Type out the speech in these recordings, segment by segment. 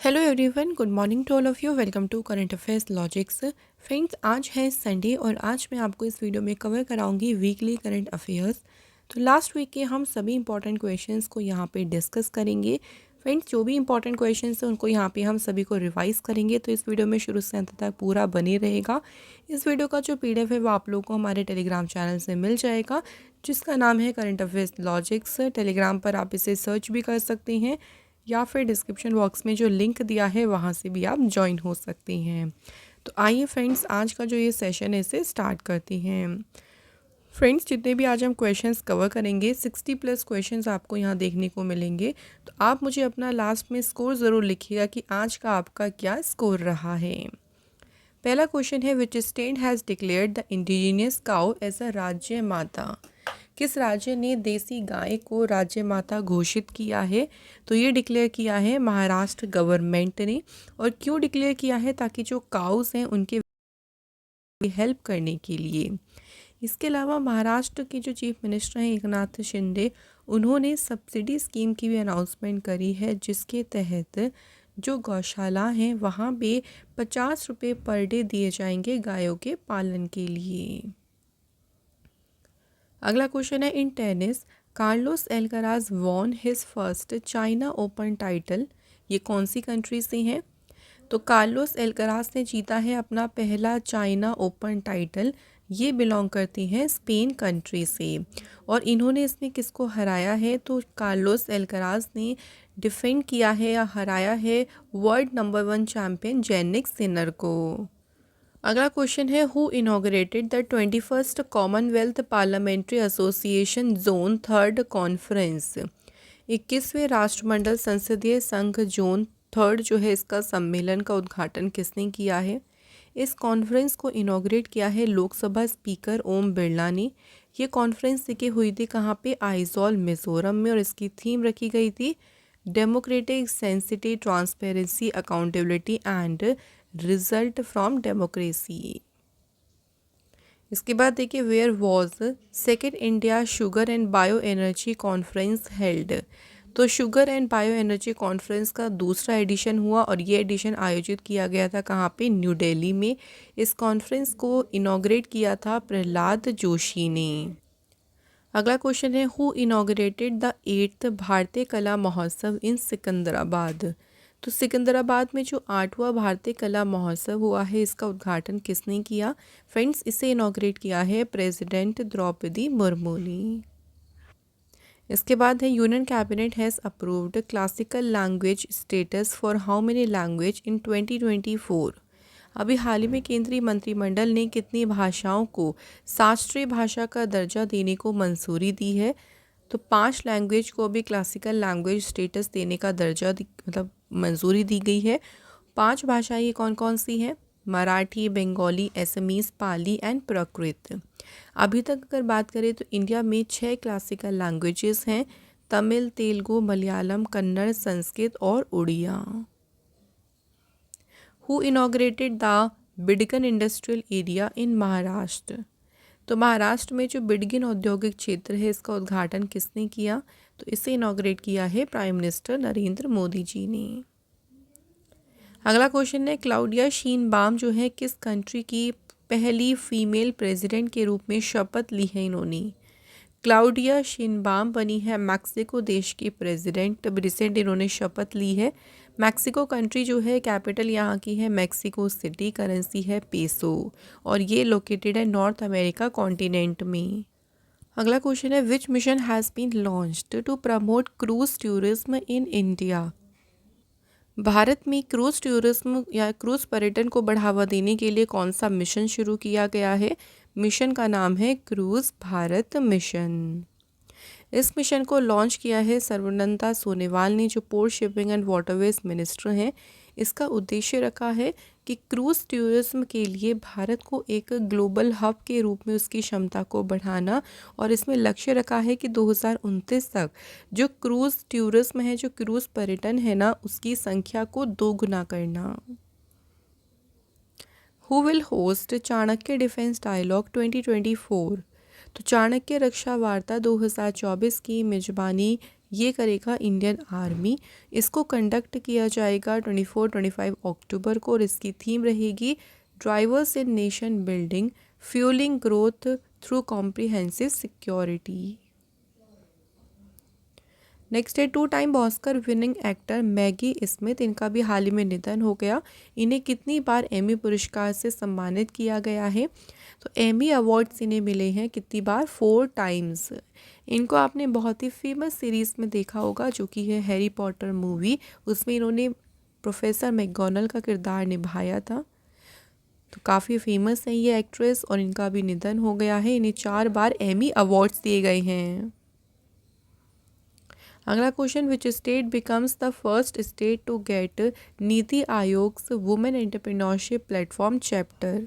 Hello everyone, good morning to all of you. Welcome to current affairs logics. Friends, आज है Sunday और आज मैं आपको इस वीडियो में कवर कराऊंगी वीकली करंट अफेयर्स। तो लास्ट वीक के हम सभी इंपॉर्टेंट क्वेश्चंस को यहाँ पे डिस्कस करेंगे। फ्रेंड्स, जो भी इंपॉर्टेंट क्वेश्चंस हैं उनको यहाँ पे हम सभी को रिवाइज करेंगे, तो इस वीडियो में शुरू से अंत तक पूरा बने रहेगा। इस वीडियो का जो PDF है वो आप लोगों को हमारे टेलीग्राम चैनल से मिल जाएगा, जिसका नाम है करंट अफेयर्स लॉजिक्स। टेलीग्राम पर आप इसे सर्च भी कर सकते हैं या फिर डिस्क्रिप्शन बॉक्स में जो लिंक दिया है वहाँ से भी आप ज्वाइन हो सकते हैं। तो आइए फ्रेंड्स, आज का जो ये सेशन है इसे स्टार्ट करते हैं। फ्रेंड्स, जितने भी आज हम क्वेश्चंस कवर करेंगे 60+ क्वेश्चंस आपको यहाँ देखने को मिलेंगे। तो आप मुझे अपना लास्ट में स्कोर ज़रूर लिखिएगा कि आज का आपका क्या स्कोर रहा है। पहला क्वेश्चन है, which state has declared the indigenous cow as a राज्य माता। किस राज्य ने देसी गाय को राज्य माता घोषित किया है? तो ये डिक्लेयर किया है महाराष्ट्र गवर्नमेंट ने। और क्यों डिक्लेयर किया है? ताकि जो काउस हैं उनके हेल्प करने के लिए। इसके अलावा महाराष्ट्र के जो चीफ मिनिस्टर हैं एकनाथ शिंदे, उन्होंने सब्सिडी स्कीम की भी अनाउंसमेंट करी है, जिसके तहत जो गौशाला हैं वहाँ पे 50 रुपये पर डे दिए जाएंगे गायों के पालन के लिए। अगला क्वेश्चन है, in tennis Carlos Alcaraz won his first China Open title. ये कौन सी कंट्री से हैं? तो कार्लोस एल्कराज ने जीता है अपना पहला चाइना ओपन टाइटल। ये बिलोंग करती हैं स्पेन कंट्री से। और इन्होंने इसमें किसको हराया है? तो कार्लोस एल्कराज ने डिफेंड किया है या हराया है world number 1 champion Jannik Sinner को। अगला क्वेश्चन है, who inaugurated the 21st Commonwealth Parliamentary Association zone third conference. 21वें राष्ट्रमंडल संसदीय संघ जोन थर्ड जो है इसका सम्मेलन का उद्घाटन किसने किया है? इस कॉन्फ्रेंस को इनॉग्रेट किया है लोकसभा स्पीकर ओम बिरला ने। ये कॉन्फ्रेंस देखी हुई थी कहाँ पे? आइजॉल मिजोरम में। और इसकी थीम रखी गई थी डेमोक्रेटिक सेंसिटी transparency accountability and result from democracy. इसके बाद देखिए, where was second India sugar and bio energy conference held. तो sugar and bio energy conference का दूसरा एडिशन हुआ और ये एडिशन आयोजित किया गया था कहाँ पे? न्यू दिल्ली में। इस कॉन्फ्रेंस को इनॉग्रेट किया था प्रहलाद जोशी ने। अगला क्वेश्चन है, हु इनॉग्रेटेड द 8th भारतीय कला महोत्सव इन सिकंदराबाद। तो सिकंदराबाद में जो 8वां भारतीय कला महोत्सव हुआ है इसका उद्घाटन किसने किया? फ्रेंड्स, इसे इनॉग्रेट किया है प्रेसिडेंट द्रौपदी मुर्मू ने। इसके बाद है, union cabinet has approved classical language status for how many language in 2024। अभी हाल ही में केंद्रीय मंत्रिमंडल ने कितनी भाषाओं को शास्त्रीय भाषा का दर्जा देने को मंजूरी दी है? तो 5 लैंग्वेज को अभी क्लासिकल लैंग्वेज स्टेटस देने का दर्जा मतलब मंजूरी दी गई है। 5 भाषाएं ये कौन कौन सी हैं? मराठी, बंगाली, असमीज, पाली एंड प्राकृत। अभी तक अगर बात करें तो इंडिया में 6 क्लासिकल लैंग्वेजेस हैं, तमिल, तेलुगु, मलयालम, कन्नड़, संस्कृत और Odia. Who inaugurated the Bidkin industrial area in Maharashtra. तो महाराष्ट्र में जो बिडगिन औद्योगिक क्षेत्र है इसका उद्घाटन किसने किया? तो इसे इनॉग्रेट किया है प्राइम मिनिस्टर नरेंद्र मोदी जी ने। अगला क्वेश्चन है, क्लाउडिया शीनबाम जो है किस कंट्री की पहली फीमेल प्रेसिडेंट के रूप में शपथ ली है इन्होंने? क्लाउडिया शीनबाम बनी है मैक्सिको देश की प्रेसिडेंट। अब रिसेंट इन्होंने शपथ ली है। मैक्सिको कंट्री जो है कैपिटल यहाँ की है मैक्सिको सिटी, करेंसी है पेसो और ये लोकेटेड है नॉर्थ अमेरिका कॉन्टिनेंट में। अगला क्वेश्चन है, which mission has been launched to promote cruise tourism in India. Bharat में क्रूज टूरिज्म या क्रूज पर्यटन को बढ़ावा देने के लिए कौन सा मिशन शुरू किया गया है? मिशन का नाम है क्रूज भारत मिशन। इस मिशन को लॉन्च किया है सर्बानंद सोनोवाल ने, जो port shipping and waterways minister हैं। इसका उद्देश्य रखा है कि क्रूज़ टूरिज्म के लिए भारत को एक ग्लोबल हब के रूप में उसकी क्षमता को बढ़ाना। और इसमें लक्ष्य रखा है कि 2029 तक जो क्रूज़ टूरिज्म है, जो क्रूज़ पर्यटन है ना, उसकी संख्या को 2 गुना करना। Who will host Chanakya defence dialogue 2024। तो चाणक्य रक्षा वार्ता 2024 की मेजबानी ये करेगा इंडियन आर्मी। इसको कंडक्ट किया जाएगा 24-25 अक्टूबर को और इसकी थीम रहेगी ड्राइवर्स इन nation building fuelling growth through comprehensive security. Next है 2 time Oscar winning actor Maggi Smith, इनका भी हाल ही में निधन हो गया। इन्हें कितनी बार एमी पुरस्कार से सम्मानित किया गया है? तो एमी अवार्ड्स इन्हें मिले हैं कितनी बार? 4 टाइम्स। इनको आपने बहुत ही फेमस सीरीज़ में देखा होगा जो कि है हैरी पॉटर मूवी, उसमें इन्होंने प्रोफेसर मैकगोनल का किरदार निभाया था। तो काफ़ी फेमस है ये एक्ट्रेस और इनका भी निधन हो गया है। इन्हें 4 बार एमी अवार्ड्स दिए गए हैं। अगला question, which state becomes the first state to get NITI Aayog's women entrepreneurship platform chapter?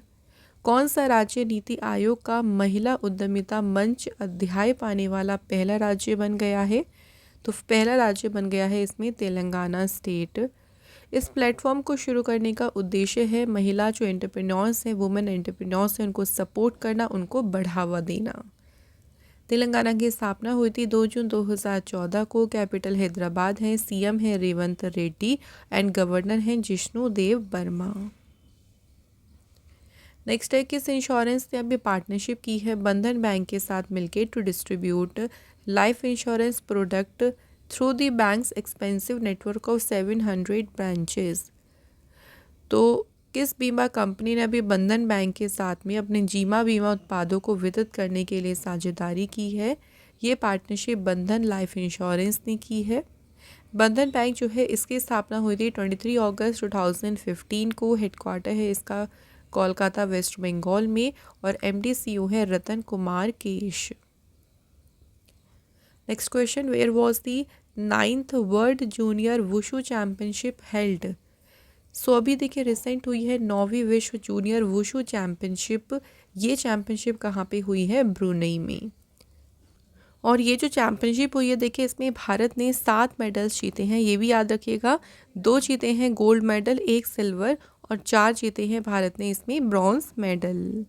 कौन सा राज्य नीति आयोग का महिला उद्यमिता मंच अध्याय पाने वाला पहला राज्य बन गया है? तो पहला राज्य बन गया है इसमें तेलंगाना स्टेट। इस प्लेटफॉर्म को शुरू करने का उद्देश्य है महिला जो एंटरप्रेन्योर्स हैं, वुमेन एंटरप्रेन्योर्स हैं, उनको सपोर्ट करना, उनको बढ़ावा देना। तेलंगाना की स्थापना हुई थी 2 जून 2014 को। कैपिटल हैदराबाद है, सीएम है रेवंत रेड्डी एंड गवर्नर हैं जिष्णु देव वर्मा। नेक्स्ट है, किस इंश्योरेंस ने अभी पार्टनरशिप की है बंधन बैंक के साथ मिलकर to distribute life insurance product through the bank's expensive network of 700 branches? तो किस बीमा कंपनी ने अभी बंधन बैंक के साथ में अपने बीमा उत्पादों को वितरित करने के लिए साझेदारी की है? ये पार्टनरशिप बंधन लाइफ इंश्योरेंस ने की है। बंधन बैंक जो है इसकी स्थापना हुई थी 23 अगस्त 2015 को। हेडक्वार्टर है इसका कोलकाता वेस्ट बंगाल में और एमडी सीईओ है Ratan Kumar Kesh. Next question, where was the 9th world junior wushu championship held? So अभी देखिए रिसेंट हुई है 9वीं विश्व जूनियर वुशु चैंपियनशिप। ये चैंपियनशिप कहाँ पे हुई है? ब्रुनेई में। और ये जो चैंपियनशिप हुई है देखिए इसमें भारत ने 7 मेडल्स जीते हैं, ये भी याद रखिएगा। 2 जीते हैं गोल्ड मेडल, 1 सिल्वर और 4 जीते हैं भारत ने इसमें ब्रॉन्ज मेडल।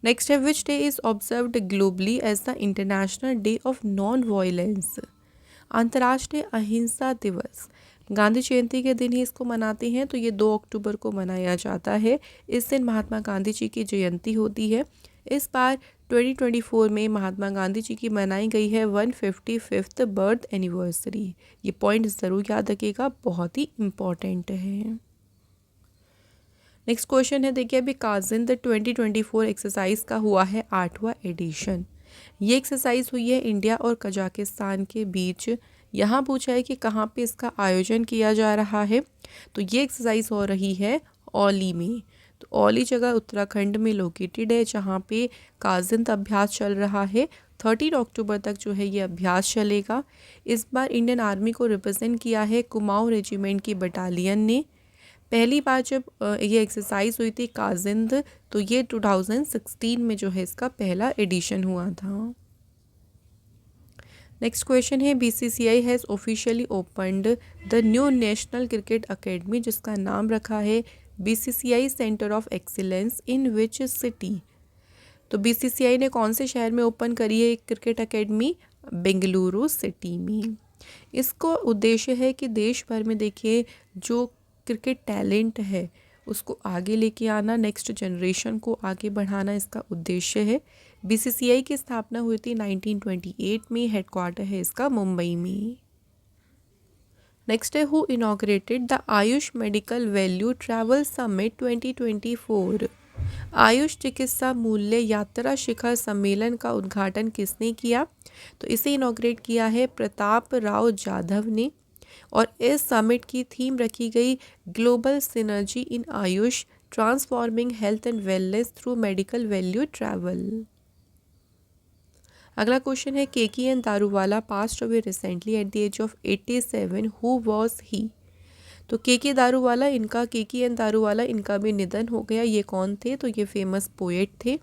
नेक्स्ट है, which day is observed globally as the international day of non violence? अंतर्राष्ट्रीय अहिंसा दिवस। गांधी जयंती के दिन ही इसको मनाते हैं, तो ये 2 अक्टूबर को मनाया जाता है। इस दिन महात्मा गांधी जी की जयंती होती है। इस बार 2024 में महात्मा गांधी जी की मनाई गई है 155th बर्थ एनिवर्सरी। ये पॉइंट ज़रूर याद रखिएगा, बहुत ही इम्पॉर्टेंट है। नेक्स्ट क्वेश्चन है देखिए, अभी काजिंद 2024 एक्सरसाइज का हुआ है 8वां एडिशन। ये एक्सरसाइज हुई है इंडिया और कजाकिस्तान के बीच। यहाँ पूछा है कि कहाँ पे इसका आयोजन किया जा रहा है, तो ये एक्सरसाइज हो रही है औली में। तो औली जगह उत्तराखंड में लोकेटेड है जहाँ पे काजिंद अभ्यास चल रहा है। 13 अक्टूबर तक जो है ये अभ्यास चलेगा। इस बार इंडियन आर्मी को रिप्रेजेंट किया है कुमाऊं रेजिमेंट की बटालियन ने। पहली बार जब ये एक्सरसाइज हुई थी काजिंद, तो ये 2016 में जो है इसका पहला एडिशन हुआ था। नेक्स्ट क्वेश्चन है, BCCI has officially opened the new national cricket academy जिसका नाम रखा है BCCI centre of excellence in which city? तो बीसीसीआई ने कौन से शहर में ओपन करी है एक क्रिकेट अकेडमी? बेंगलुरु सिटी में। इसको उद्देश्य है कि देश भर में देखिए जो क्रिकेट टैलेंट है उसको आगे लेके आना, नेक्स्ट जनरेशन को आगे बढ़ाना इसका उद्देश्य है। बीसीसीआई की स्थापना हुई थी 1928 में। हेडक्वार्टर है इसका मुंबई में। नेक्स्ट है, who inaugurated the Ayush medical value travel summit 2024? Ayush चिकित्सा मूल्य यात्रा शिखर सम्मेलन का उद्घाटन किसने किया? तो इसे इनॉग्रेट किया है प्रताप राव जाधव ने। और इस समिट की थीम रखी गई global synergy in AYUSH transforming health and wellness through medical value travel. अगला क्वेश्चन है, K K N Daruwalla passed away recently at the age of 87, who was he? तो केकेएन दारूवाला इनका भी निधन हो गया। ये कौन थे? तो ये फेमस पोएट थे।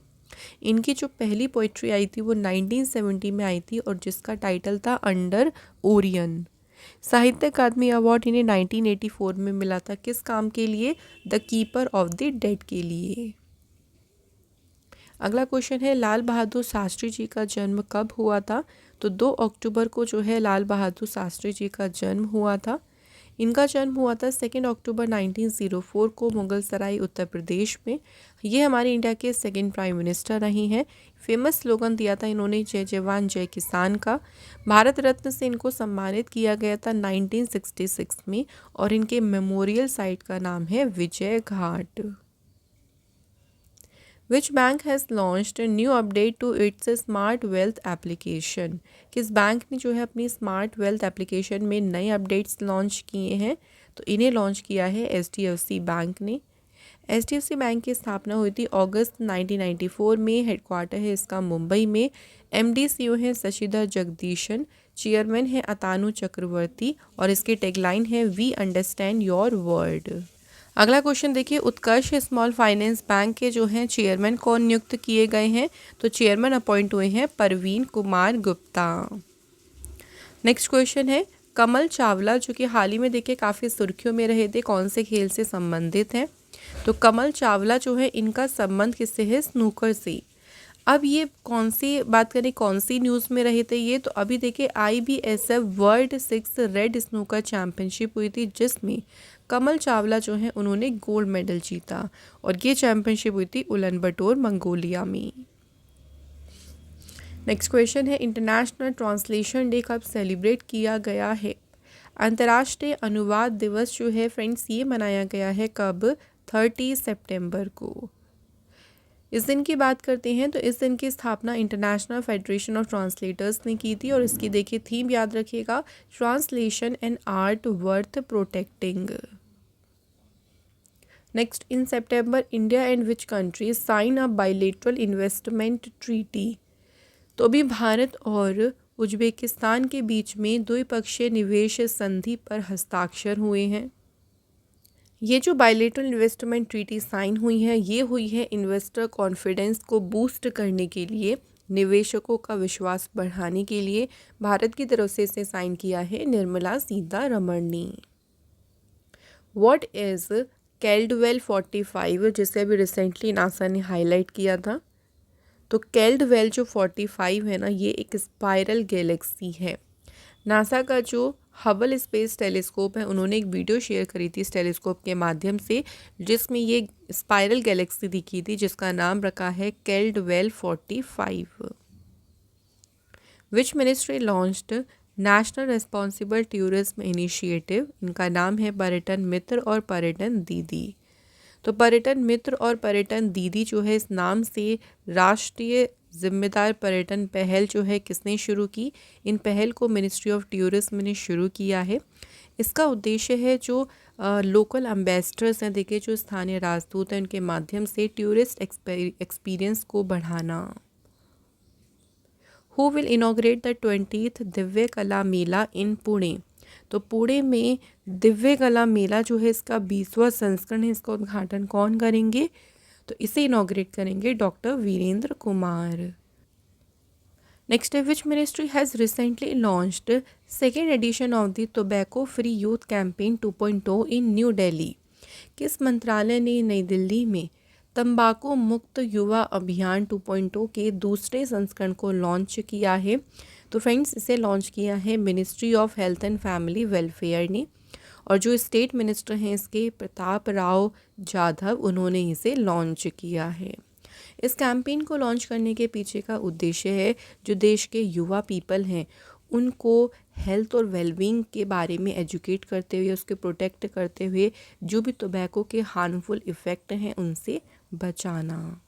इनकी जो पहली पोइट्री आई थी वो 1970 में आई थी और जिसका टाइटल था अंडर ओरियन। साहित्य अकादमी अवार्ड इन्हें 1984 में मिला था। किस काम के लिए? The keeper of the dead के लिए। अगला क्वेश्चन है, लाल बहादुर शास्त्री जी का जन्म कब हुआ था? तो 2 अक्टूबर को जो है लाल बहादुर शास्त्री जी का जन्म हुआ था। इनका जन्म हुआ था 2 अक्टूबर 1904 को मुगल सराय उत्तर प्रदेश में। ये हमारे इंडिया के सेकंड प्राइम मिनिस्टर रही हैं। फेमस स्लोगन दिया था इन्होंने जय जवान जय किसान का। भारत रत्न से इनको सम्मानित किया गया था 1966 में और इनके मेमोरियल साइट का नाम है Vijay Ghat. Which bank has launched a new update to its Smart Wealth application? किस बैंक ने जो है अपनी स्मार्ट वेल्थ एप्लीकेशन में नए अपडेट्स लॉन्च किए हैं? तो इन्हें लॉन्च किया है HDFC बैंक ने। HDFC बैंक की स्थापना हुई थी अगस्त 1994 में। हेडक्वार्टर है इसका मुंबई में। MD CEO हैं शशिधर जगदीशन। चेयरमैन है अतानु चक्रवर्ती और इसकी टैगलाइन है वी अंडरस्टैंड योर वर्ड। अगला क्वेश्चन देखिए, उत्कर्ष स्मॉल फाइनेंस बैंक के जो हैं चेयरमैन कौन नियुक्त किए गए हैं? तो चेयरमैन अपॉइंट हुए हैं परवीन कुमार गुप्ता। नेक्स्ट क्वेश्चन है, कमल चावला जो कि हाल ही में देखिए काफ़ी सुर्खियों में रहे थे, कौन से खेल से संबंधित हैं? तो कमल चावला जो है इनका संबंध किससे है? स्नूकर से। अब ये कौन सी बात करें, कौन सी न्यूज़ में रहे थे ये? तो अभी देखिए IBSF world 6 red snooker championship हुई थी जिसमें कमल चावला जो हैं उन्होंने गोल्ड मेडल जीता और ये चैम्पियनशिप हुई थी उलानबटोर मंगोलिया में। नेक्स्ट क्वेश्चन है, इंटरनेशनल ट्रांसलेशन डे कब सेलिब्रेट किया गया है? अंतर्राष्ट्रीय अनुवाद दिवस जो है फ्रेंड्स ये मनाया गया है कब? 30 सितंबर को। इस दिन की बात करते हैं तो इस दिन की स्थापना इंटरनेशनल फेडरेशन ऑफ ट्रांसलेटर्स ने की थी और इसकी देखिए थीम याद रखिएगा, translation and art worth protecting. Next, in September India and which country sign a bilateral investment treaty? तो अभी भारत और उज्बेकिस्तान के बीच में द्विपक्षीय निवेश संधि पर हस्ताक्षर हुए हैं। ये जो बायलैटरल इन्वेस्टमेंट ट्रीटी साइन हुई है ये हुई है इन्वेस्टर कॉन्फिडेंस को बूस्ट करने के लिए, निवेशकों का विश्वास बढ़ाने के लिए भारत की तरफ से इसे साइन किया है निर्मला सीतारमण ने। व्हाट इज़ कैल्डवेल 45 जिसे अभी रिसेंटली नासा ने हाईलाइट किया था? तो कैल्डवेल जो 45 है ना ये एक स्पाइरल गैलेक्सी है। नासा का जो हबल स्पेस टेलीस्कोप है उन्होंने एक वीडियो शेयर करी थी इस टेलीस्कोप के माध्यम से जिसमें ये स्पाइरल गैलेक्सी दिखी थी जिसका नाम रखा है Caldwell 45। Which ministry launched national responsible tourism initiative? इनका नाम है पर्यटन मित्र और पर्यटन दीदी। तो पर्यटन मित्र और पर्यटन दीदी जो है इस नाम से राष्ट्रीय जिम्मेदार पर्यटन पहल जो है किसने शुरू की? इन पहल को मिनिस्ट्री ऑफ टूरिज्म ने शुरू किया है। इसका उद्देश्य है जो लोकल एम्बेसडर्स हैं, देखिए जो स्थानीय राजदूत हैं, उनके माध्यम से टूरिस्ट एक्सपीरियंस को बढ़ाना। Who will inaugurate the 20th Divya कला मेला इन पुणे? तो पुणे में दिव्य कला मेला जो है इसका 20वां संस्करण है, इसका उद्घाटन कौन करेंगे? तो इसे इनॉग्रेट करेंगे डॉक्टर वीरेंद्र कुमार। नेक्स्ट है, which ministry has recently launched second edition of the tobacco free youth campaign 2.0 in new Delhi? किस मंत्रालय ने नई दिल्ली में तंबाकू मुक्त युवा अभियान 2.0 के दूसरे संस्करण को लॉन्च किया है? तो फ्रेंड्स इसे लॉन्च किया है ministry of health and family welfare ने और जो स्टेट मिनिस्टर हैं इसके प्रताप राव जाधव उन्होंने इसे लॉन्च किया है। इस कैंपेन को लॉन्च करने के पीछे का उद्देश्य है जो देश के युवा पीपल हैं उनको हेल्थ और वेलबींग के बारे में एजुकेट करते हुए, उसके प्रोटेक्ट करते हुए जो भी टोबैको के हार्मफुल इफ़ेक्ट हैं उनसे बचाना।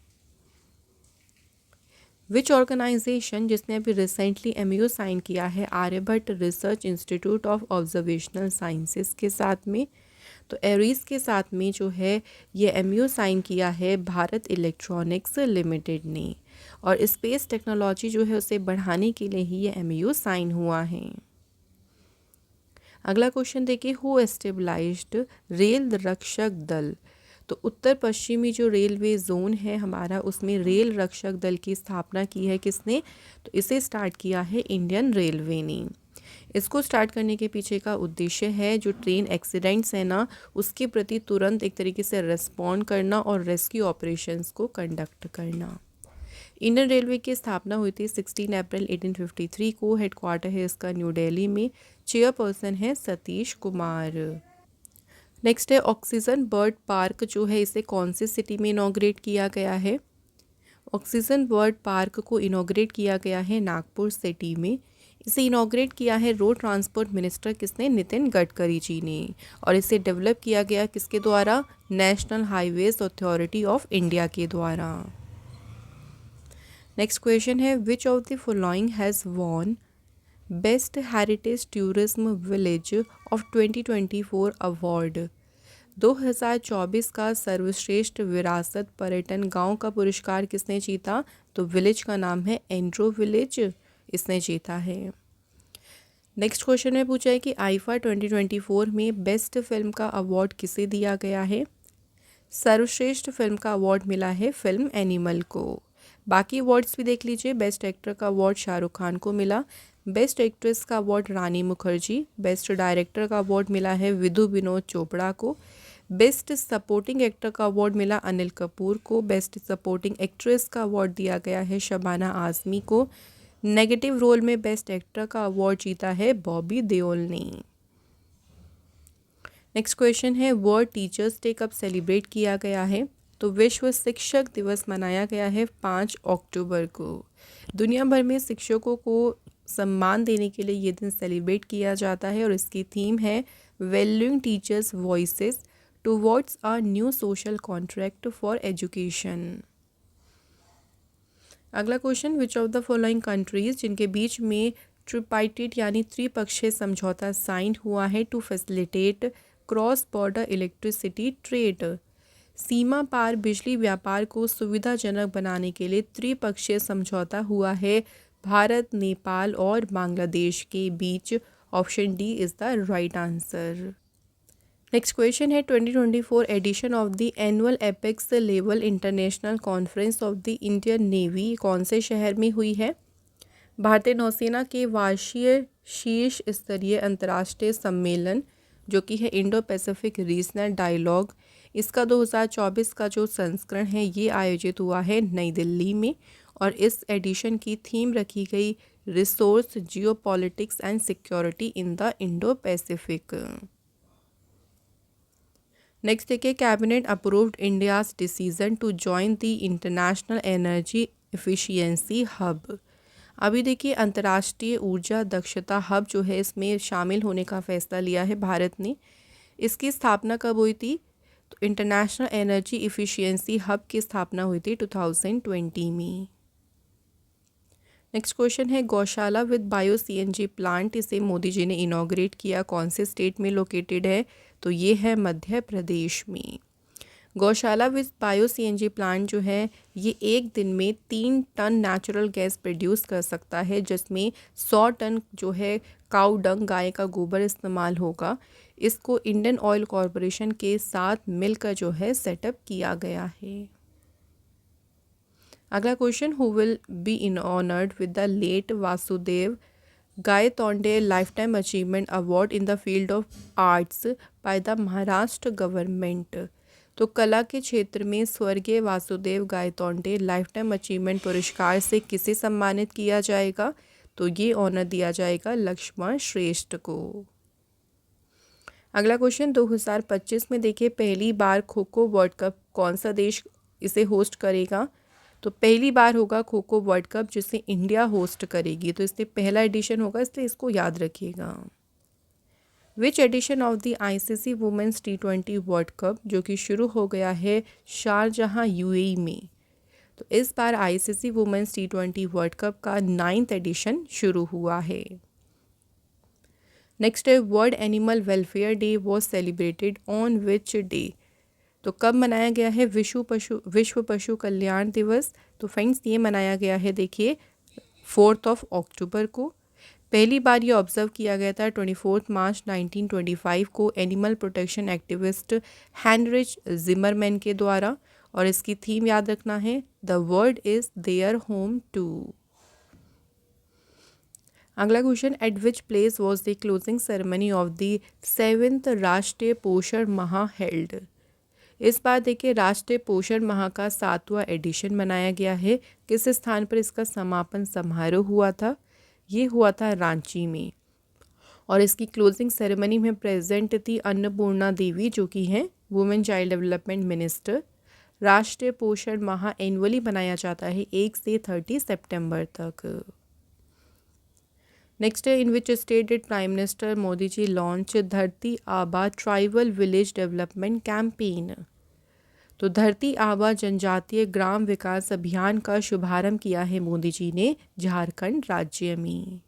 विच ऑर्गेनाइजेशन जिसने अभी रिसेंटली MOU साइन किया है Aryabhatta research institute of observational sciences के साथ में? तो एरीज के साथ में जो है ये MOU साइन किया है भारत इलेक्ट्रॉनिक्स लिमिटेड ने और स्पेस टेक्नोलॉजी जो है उसे बढ़ाने के लिए ही ये MOU साइन हुआ है। अगला क्वेश्चन देखिए, हु एस्टेब्लाइज्ड रेल रक्षक दल? तो उत्तर पश्चिमी जो रेलवे जोन है हमारा उसमें रेल रक्षक दल की स्थापना की है किसने? तो इसे स्टार्ट किया है इंडियन रेलवे ने। इसको स्टार्ट करने के पीछे का उद्देश्य है जो ट्रेन एक्सीडेंट्स है ना उसके प्रति तुरंत एक तरीके से रिस्पॉन्ड करना और रेस्क्यू ऑपरेशंस को कंडक्ट करना। इंडियन रेलवे की स्थापना हुई थी 16 अप्रैल 1853 को। हेडक्वार्टर है इसका न्यू दिल्ली में। चेयरपर्सन है सतीश कुमार। नेक्स्ट है ऑक्सीजन बर्ड पार्क जो है इसे कौन सी सिटी में इनॉग्रेट किया गया है। ऑक्सीजन बर्ड पार्क को इनॉग्रेट किया गया है नागपुर सिटी में। इसे इनॉग्रेट किया है रोड ट्रांसपोर्ट मिनिस्टर किसने, नितिन गडकरी जी ने। और इसे डेवलप किया गया किसके द्वारा, national highways authority of India के द्वारा। नेक्स्ट क्वेश्चन है विच of the following has won best heritage tourism village of 2024 award. 2024 का सर्वश्रेष्ठ विरासत पर्यटन गांव का पुरस्कार किसने जीता, तो विलेज का नाम है एंड्रो विलेज, इसने जीता है। नेक्स्ट क्वेश्चन में पूछा है कि आईफा 2024 में बेस्ट फिल्म का अवार्ड किसे दिया गया है। सर्वश्रेष्ठ फिल्म का अवार्ड मिला है फिल्म एनिमल को। बाकी अवार्ड्स भी देख लीजिए। बेस्ट एक्टर का अवार्ड शाहरुख खान को मिला। बेस्ट एक्ट्रेस का अवार्ड रानी मुखर्जी। बेस्ट डायरेक्टर का अवार्ड मिला है विधु विनोद चोपड़ा को। बेस्ट सपोर्टिंग एक्टर का अवार्ड मिला अनिल कपूर को। बेस्ट सपोर्टिंग एक्ट्रेस का अवार्ड दिया गया है शबाना आज़मी को। नेगेटिव रोल में बेस्ट एक्टर का अवार्ड जीता है बॉबी देओल ने। नेक्स्ट क्वेश्चन है वर्ल्ड टीचर्स डे कब सेलिब्रेट किया गया है, तो विश्व शिक्षक दिवस मनाया गया है 5 अक्टूबर को। दुनिया भर में शिक्षकों को सम्मान देने के लिए ये दिन सेलिब्रेट किया जाता है और इसकी थीम है valuing teachers voices towards a new social contract for education. अगला question which of the following countries जिनके बीच में ट्रिपाइटेट यानी त्रिपक्षीय समझौता साइन हुआ है to facilitate cross border electricity trade. सीमा पार बिजली व्यापार को सुविधाजनक बनाने के लिए त्रिपक्षीय समझौता हुआ है भारत, नेपाल और बांग्लादेश के बीच। Option D is the right answer. Next question है 2024 edition of the annual apex level international conference of the Indian navy कौन से शहर में हुई है। भारतीय नौसेना के वार्षिक शीर्ष स्तरीय अंतर्राष्ट्रीय सम्मेलन जो कि है इंडो पैसिफिक रीजनल डायलॉग, इसका 2024 का जो संस्करण है ये आयोजित हुआ है नई दिल्ली में और इस एडिशन की थीम रखी गई resource geopolitics and security in the Indo Pacific. Next देखिए cabinet approved India's decision to join the international energy efficiency hub. अभी देखिए अंतर्राष्ट्रीय ऊर्जा दक्षता हब जो है इसमें शामिल होने का फैसला लिया है भारत ने। इसकी स्थापना कब हुई थी, तो इंटरनेशनल एनर्जी एफिशिएंसी हब की स्थापना हुई थी 2020 में। नेक्स्ट क्वेश्चन है गौशाला विद बायो सीएनजी प्लांट, इसे मोदी जी ने इनॉग्रेट किया, कौन से स्टेट में लोकेटेड है, तो ये है मध्य प्रदेश में। गौशाला विद बायो सीएनजी प्लांट जो है ये एक दिन में 3 टन नेचुरल गैस प्रोड्यूस कर सकता है जिसमें 100 टन जो है काऊ डंग गाय का गोबर इस्तेमाल होगा। इसको इंडियन ऑयल कॉरपोरेशन के साथ मिलकर जो है सेटअप किया गया है। अगला question who will be in honoured with the late Vasudeo Gaitonde lifetime achievement award in the field of arts by the Maharashtra government. तो कला के क्षेत्र में स्वर्गीय Vasudeo Gaitonde lifetime achievement पुरस्कार से किसे सम्मानित किया जाएगा, तो ये ऑनर दिया जाएगा लक्ष्मण श्रेष्ठ को। अगला क्वेश्चन 2025 में देखिए पहली बार खो खो वर्ल्ड कप कौन सा देश इसे होस्ट करेगा, तो पहली बार होगा खो खो वर्ल्ड कप जिसे इंडिया होस्ट करेगी, तो इसलिए पहला एडिशन होगा, इसलिए इसको याद रखिएगा। Which edition of the ICC women's T20 world cup जो कि शुरू हो गया है शारजहां यूएई में, तो इस बार ICC women's T20 world cup का 9th एडिशन शुरू हुआ है। नेक्स्ट है world animal welfare day was celebrated on which day, तो कब मनाया गया है विश्व पशु कल्याण दिवस, तो फ्रेंड्स ये मनाया गया है देखिए 4 अक्टूबर को। पहली बार ये ऑब्जर्व किया गया था 24 मार्च 1925 को animal protection activist Heinrich Zimmermann के द्वारा और इसकी थीम याद रखना है the world is their home too. अगला question at which place was the closing ceremony of the 7th राष्ट्रीय पोषण माह हेल्ड, इस बार देखिए राष्ट्रीय पोषण माह का 7वां एडिशन मनाया गया है। किस स्थान पर इसका समापन समारोह हुआ था? ये हुआ था रांची में। और इसकी क्लोजिंग सेरेमनी में प्रेजेंट थी अन्नपूर्णा देवी, जो कि हैं वुमेन चाइल्ड डेवलपमेंट मिनिस्टर। राष्ट्रीय पोषण माह एनुअली मनाया जाता है 1 से 30 सितंबर तक। नेक्स्ट है, in which state did prime minister Modi ji launch Dharti Aaba tribal village development campaign? तो धरती आबा जनजातीय ग्राम विकास अभियान का शुभारंभ किया है मोदी जी ने झारखंड राज्य में।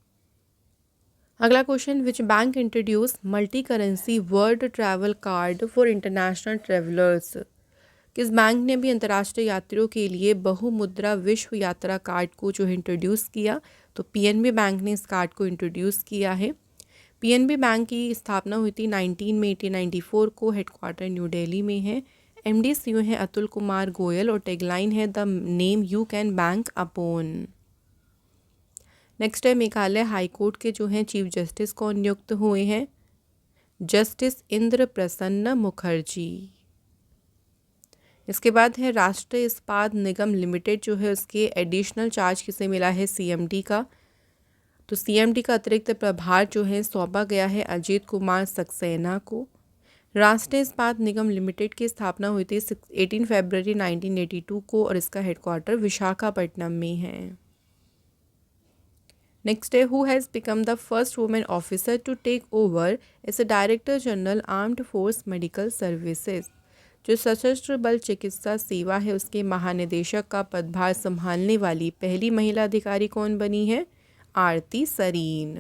अगला question, which bank introduce multi currency world travel card for international travellers? किस बैंक ने भी अंतर्राष्ट्रीय यात्रियों के लिए बहुमुद्रा विश्व यात्रा कार्ड को जो इंट्रोड्यूस किया? तो पीएनबी बैंक ने इस कार्ड को इंट्रोड्यूस किया है। पीएनबी बैंक की स्थापना हुई थी 19 मई 1894 को। हेडक्वार्टर न्यू दिल्ली में है। एमडी सीईओ है अतुल कुमार गोयल और टैगलाइन है the name you can bank upon. Next है, मेघालय हाईकोर्ट के जो हैं चीफ जस्टिस कौन नियुक्त हुए हैं? जस्टिस इंद्र प्रसन्न मुखर्जी। इसके बाद है राष्ट्रीय इस्पात निगम लिमिटेड जो है उसके एडिशनल चार्ज किसे मिला है? सीएमडी का। तो सीएमडी का अतिरिक्त प्रभार जो है सौंपा गया है अजीत कुमार सक्सेना को। राष्ट्रीय इस्पात निगम लिमिटेड की स्थापना हुई थी 18 फरवरी 1982 को और इसका हेडक्वार्टर विशाखापट्टनम में है। नेक्स्ट है, who has become the first women officer to take over as a director general armed force medical services? जो सशस्त्र बल चिकित्सा सेवा है उसके महानिदेशक का पदभार संभालने वाली पहली महिला अधिकारी कौन बनी है? आरती सरीन।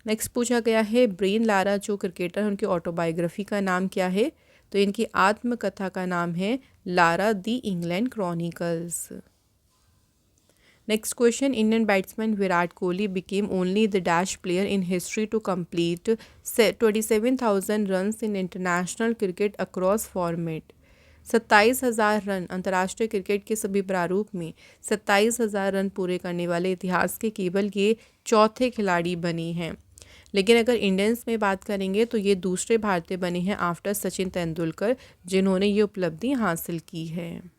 नेक्स्ट पूछा गया है, ब्रेन लारा जो क्रिकेटर हैं उनकी ऑटोबायोग्राफी का नाम क्या है? तो इनकी आत्मकथा का नाम है Lara the England chronicles. Next question, Indian batsman Virat Kohli became only the dash player in history to complete 27,000 runs in international cricket across format. 27,000 run अंतर्राष्ट्रीय क्रिकेट के सभी प्रारूप में 27,000 रन पूरे करने वाले इतिहास के केवल ये चौथे खिलाड़ी बने हैं। लेकिन अगर इंडियंस में बात करेंगे तो ये दूसरे भारतीय बने हैं आफ्टर सचिन तेंदुलकर, जिन्होंने ये उपलब्धि हासिल की है।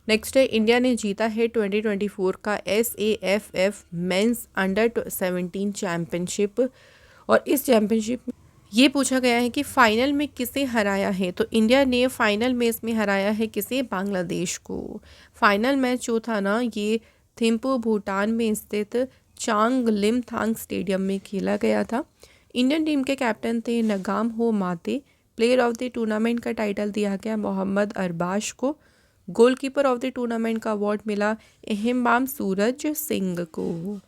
नेक्स्ट है, इंडिया ने जीता है 2024 का SAFF मेंस अंडर 17 चैम्पियनशिप। और इस चैम्पियनशिप में ये पूछा गया है कि फाइनल में किसे हराया है? तो इंडिया ने फाइनल में इसमें हराया है किसे? बांग्लादेश को। फाइनल मैच जो था ना ये थिम्पू भूटान में स्थित चांग लिमथांग स्टेडियम में खेला गया था। इंडियन टीम के कैप्टन थे नगाम हो माते। प्लेयर ऑफ द टूर्नामेंट का टाइटल दिया गया मोहम्मद अरबाश को। गोलकीपर ऑफ द टूर्नामेंट का अवार्ड मिला एहम्बाम सूरज सिंह को।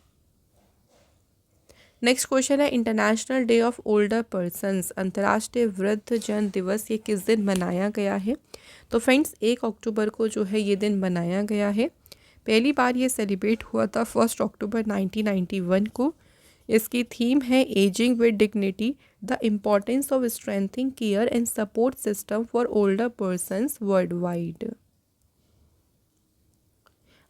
नेक्स्ट क्वेश्चन है, international day of older persons अंतर्राष्ट्रीय वृद्ध जन दिवस ये किस दिन मनाया गया है? तो फ्रेंड्स 1 अक्टूबर को जो है ये दिन मनाया गया है। पहली बार ये सेलिब्रेट हुआ था 1 अक्टूबर 1991 को। इसकी थीम है ageing with dignity, the importance of strengthening care and support system for older persons world wide.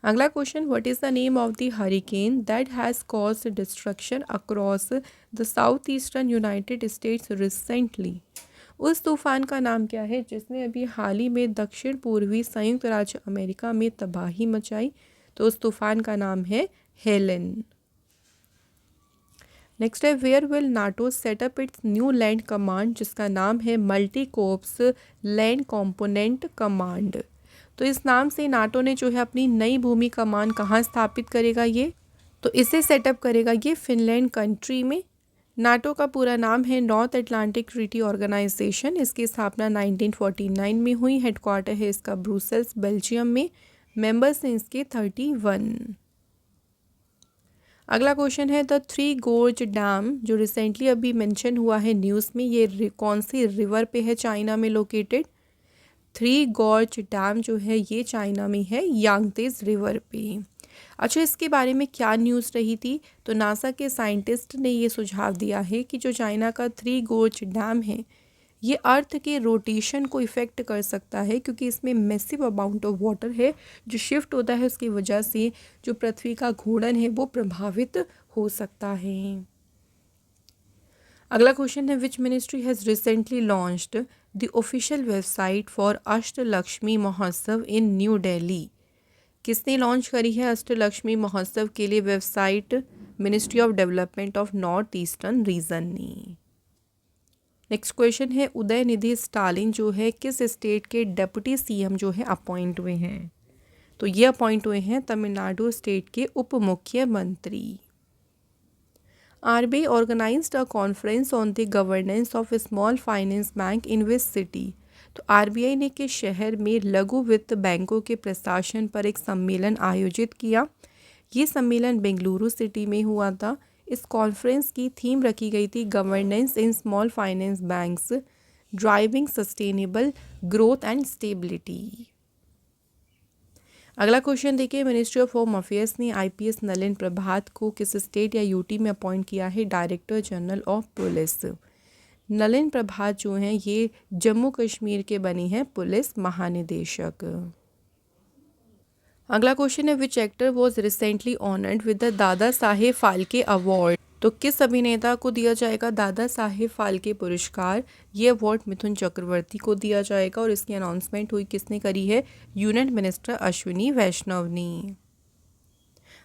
अगला question, what is the name of the hurricane that has caused destruction across the south eastern United States recently? उस तूफान का नाम क्या है जिसने अभी हाल ही में दक्षिण पूर्वी संयुक्त राज्य अमेरिका में तबाही मचाई? तो उस तूफान का नाम है हेलेन। नेक्स्ट है, where will NATO setup its new land command जिसका नाम है multi corps land component command? तो इस नाम से नाटो ने जो है अपनी नई भूमि कमान कहाँ स्थापित करेगा ये? तो इसे सेटअप करेगा ये फिनलैंड कंट्री में। नाटो का पूरा नाम है नॉर्थ अटलांटिक ट्रीटी ऑर्गेनाइजेशन। इसकी स्थापना 1949 में हुई। हेडक्वार्टर है इसका ब्रुसेल्स बेल्जियम में। मेंबर्स हैं इसके 31। अगला क्वेश्चन है, द थ्री गोर्ज डैम जो रिसेंटली अभी मेंशन हुआ है न्यूज़ में, ये कौन सी रिवर पे है चाइना में लोकेटेड? थ्री गॉर्ज डैम जो है ये चाइना में है यांगत्से रिवर पे। अच्छा, इसके बारे में क्या न्यूज़ रही थी? तो नासा के साइंटिस्ट ने ये सुझाव दिया है कि जो चाइना का थ्री गॉर्ज डैम है ये अर्थ के रोटेशन को इफ़ेक्ट कर सकता है, क्योंकि इसमें मैसिव अमाउंट ऑफ वाटर है जो शिफ्ट होता है, उसकी वजह से जो पृथ्वी का घूर्णन है वो प्रभावित हो सकता है। अगला क्वेश्चन है which ministry has recently launched the official website for Ashtalakshmi Mahotsav in new Delhi. किसने लॉन्च करी है अष्टलक्ष्मी महोत्सव के लिए website? Ministry of development of north eastern region ने। नेक्स्ट क्वेश्चन है उदयनिधि स्टालिन जो है किस स्टेट के डेप्यूटी सीएम जो है अपॉइंट हुए हैं? तो ये अपॉइंट हुए हैं तमिलनाडु स्टेट के उप मुख्यमंत्री। RBI organised a conference on the governance of small finance bank in which city. तो RBI ने किस शहर में लघु वित्त बैंकों के प्रशासन पर एक सम्मेलन आयोजित किया? ये सम्मेलन बेंगलुरु सिटी में हुआ था। इस कॉन्फ्रेंस की थीम रखी गई थी governance in small finance banks driving sustainable growth and stability. अगला क्वेश्चन देखिए मिनिस्ट्री ऑफ होम अफेयर्स ने IPS नलिन प्रभात को किस स्टेट या यूटी में अपॉइंट किया है? Director general of police. Nalin Prabhat जो हैं ये जम्मू कश्मीर के बनी हैं पुलिस महानिदेशक। अगला क्वेश्चन है which actor was recently honoured with the Dada Saheb Phalke award. तो किस अभिनेता को दिया जाएगा दादा साहेब फाल्के पुरस्कार? ये अवार्ड मिथुन चक्रवर्ती को दिया जाएगा और इसकी अनाउंसमेंट हुई किसने करी है? यूनियन मिनिस्टर अश्विनी वैष्णव ने।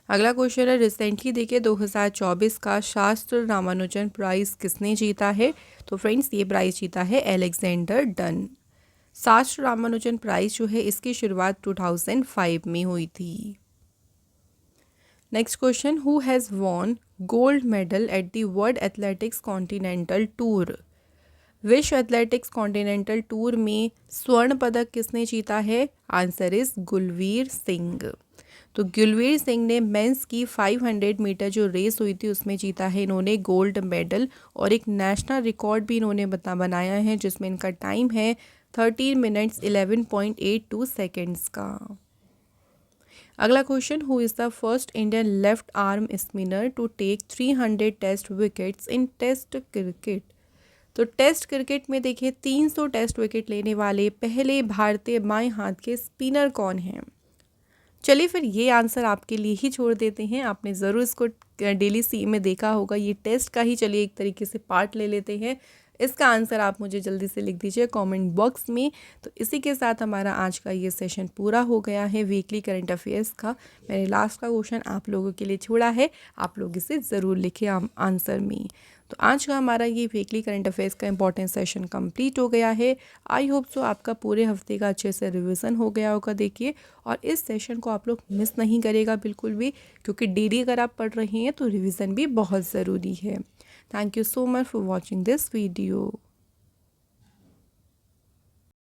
अगला क्वेश्चन है रिसेंटली देखिए 2024 का शास्त्र रामानुजन प्राइज किसने जीता है? तो फ्रेंड्स ये प्राइज जीता है अलेक्जेंडर डन। शास्त्र रामानुजन प्राइज जो है इसकी शुरुआत 2005 में हुई थी। Next question who has won gold medal at the world athletics continental tour. विश्व एथलेटिक्स कॉन्टिनेंटल टूर में स्वर्ण पदक किसने जीता है? Answer is Gulveer Singh. तो गुलवीर सिंह ने मेंस की 500 मीटर जो रेस हुई थी उसमें जीता है इन्होंने गोल्ड मेडल और एक नेशनल रिकॉर्ड भी इन्होंने बनाया है जिसमें इनका टाइम है 13 मिनट्स 11.82 सेकेंड्स का। अगला question who is the first Indian left arm spinner to take 300 test wickets in test cricket. तो टेस्ट क्रिकेट में देखिए 300 टेस्ट विकेट लेने वाले पहले भारतीय बाएं हाथ के स्पिनर कौन हैं? चलिए फिर ये आंसर आपके लिए ही छोड़ देते हैं। आपने ज़रूर इसको डेली सी में देखा होगा, ये टेस्ट का ही चलिए एक तरीके से पार्ट ले लेते हैं। इसका आंसर आप मुझे जल्दी से लिख दीजिए कमेंट बॉक्स में। तो इसी के साथ हमारा आज का ये सेशन पूरा हो गया है वीकली करंट अफेयर्स का। मैंने लास्ट का क्वेश्चन आप लोगों के लिए छोड़ा है, आप लोग इसे ज़रूर लिखें आंसर में। तो आज का हमारा ये वीकली करंट अफेयर्स का इंपॉर्टेंट सेशन कंप्लीट हो गया है। आई होप सो आपका पूरे हफ्ते का अच्छे से रिवीजन हो गया होगा देखिए, और इस सेशन को आप लोग मिस नहीं करेगा बिल्कुल भी, क्योंकि डेली अगर आप पढ़ रहे हैं तो रिवीजन भी बहुत ज़रूरी है। Thank you so much for watching this video.